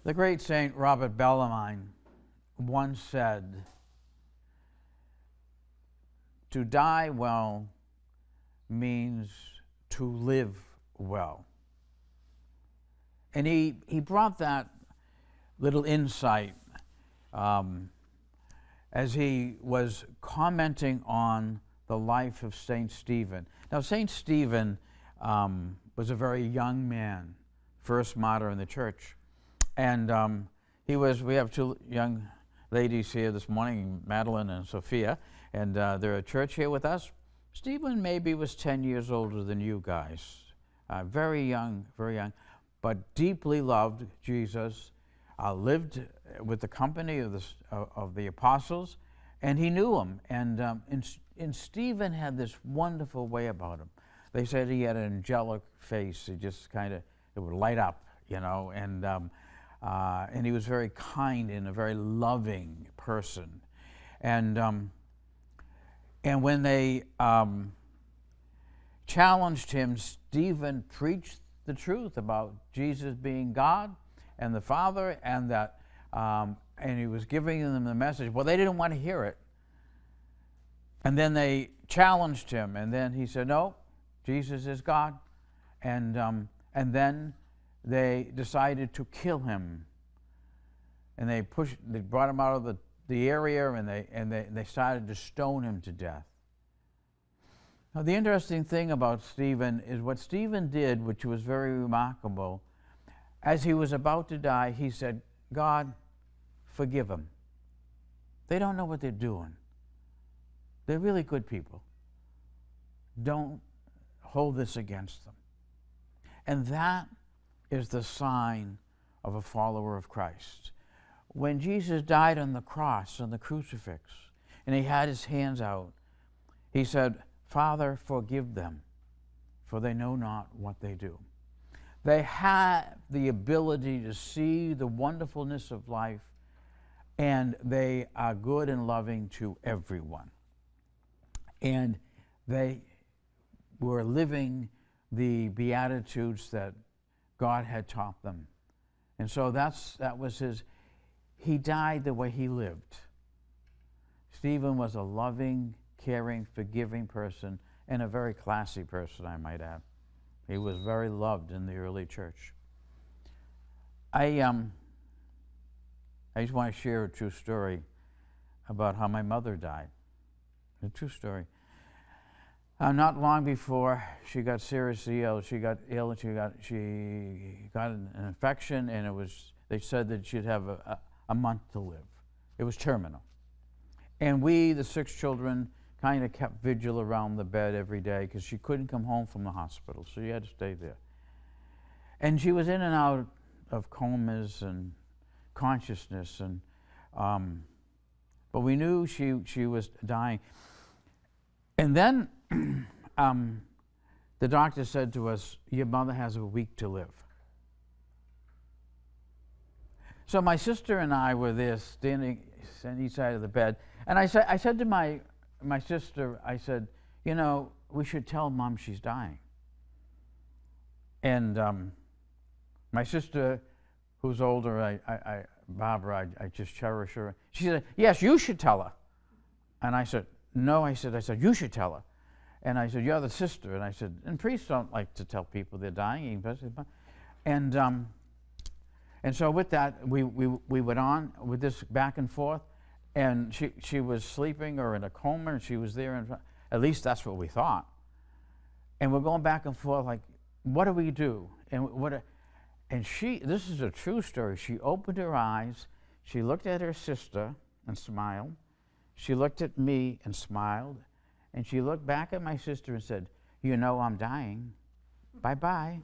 The great Saint Robert Bellarmine once said, "To die well means to live well." And he brought that little insight as he was commenting on the life of Saint Stephen. Now, Saint Stephen was a very young man, first martyr in the church. And we have two young ladies here this morning, Madeline and Sophia, and they're at church here with us. Stephen maybe was 10 years older than you guys. Very young, but deeply loved Jesus, lived with the company of the apostles, and he knew them. And Stephen had this wonderful way about him. They said he had an angelic face. He just it would light up, and he was very kind and a very loving person. And when they challenged him, Stephen preached the truth about Jesus being God and the Father, and that and he was giving them the message. Well, they didn't want to hear it. And then they challenged him, and then he said, "No, Jesus is God." And then they decided to kill him, and they brought him out of the area, and they started to stone him to death. Now, the interesting thing about Stephen is what Stephen did, which was very remarkable. As he was about to die, he said, "God, forgive them. They don't know what they're doing. They're really good people. Don't hold this against them." And that is the sign of a follower of Christ. When Jesus died on the cross, on the crucifix, and he had his hands out, he said, "Father, forgive them, for they know not what they do." They have the ability to see the wonderfulness of life, and they are good and loving to everyone. And they were living the Beatitudes that God had taught them. And so that was he died the way he lived. Stephen was a loving, caring, forgiving person, and a very classy person, I might add. He was very loved in the early church. I just want to share a true story about how my mother died. A true story. Not long before she got seriously ill, she got an infection, and they said that she'd have a month to live. It was terminal. And we, the 6 children, kind of kept vigil around the bed every day because she couldn't come home from the hospital, so she had to stay there. And she was in and out of comas and consciousness, but we knew she was dying. And then the doctor said to us, "Your mother has a week to live." So my sister and I were there standing on each side of the bed, and I said to my sister, I said, "We should tell Mom she's dying." And my sister, who's older, Barbara, I just cherish her. She said, "Yes, you should tell her." And I said, "No," I said, "You should tell her." And I said, "You're the sister." And I said, "And priests don't like to tell people they're dying." And so with that, we went on with this back and forth. And she was sleeping or in a coma, and she was there. At least that's what we thought. And we're going back and forth like, what do we do? And this is a true story. She opened her eyes. She looked at her sister and smiled. She looked at me and smiled. And she looked back at my sister and said, "I'm dying. Bye-bye."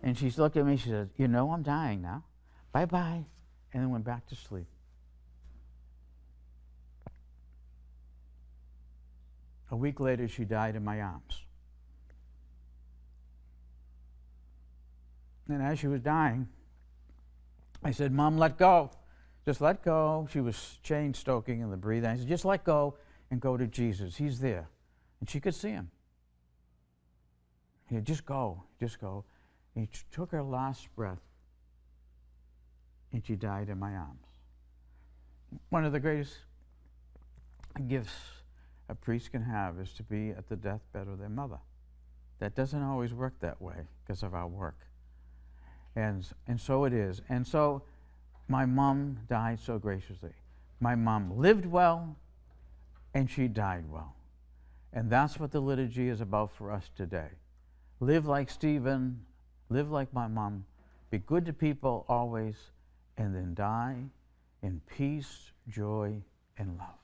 And she looked at me, she said, "I'm dying now. Bye-bye." And then went back to sleep. A week later, she died in my arms. And as she was dying, I said, "Mom, let go. Just let go." She was chain stoking in the breathing. I said, "Just let go and go to Jesus. He's there." And she could see him. He said, just go. And he took her last breath. and she died in my arms. One of the greatest gifts a priest can have is to be at the deathbed of their mother. That doesn't always work that way because of our work. And so it is. And so my mom died so graciously. My mom lived well, and she died well. And that's what the liturgy is about for us today. Live like Stephen, live like my mom, be good to people always, and then die in peace, joy, and love.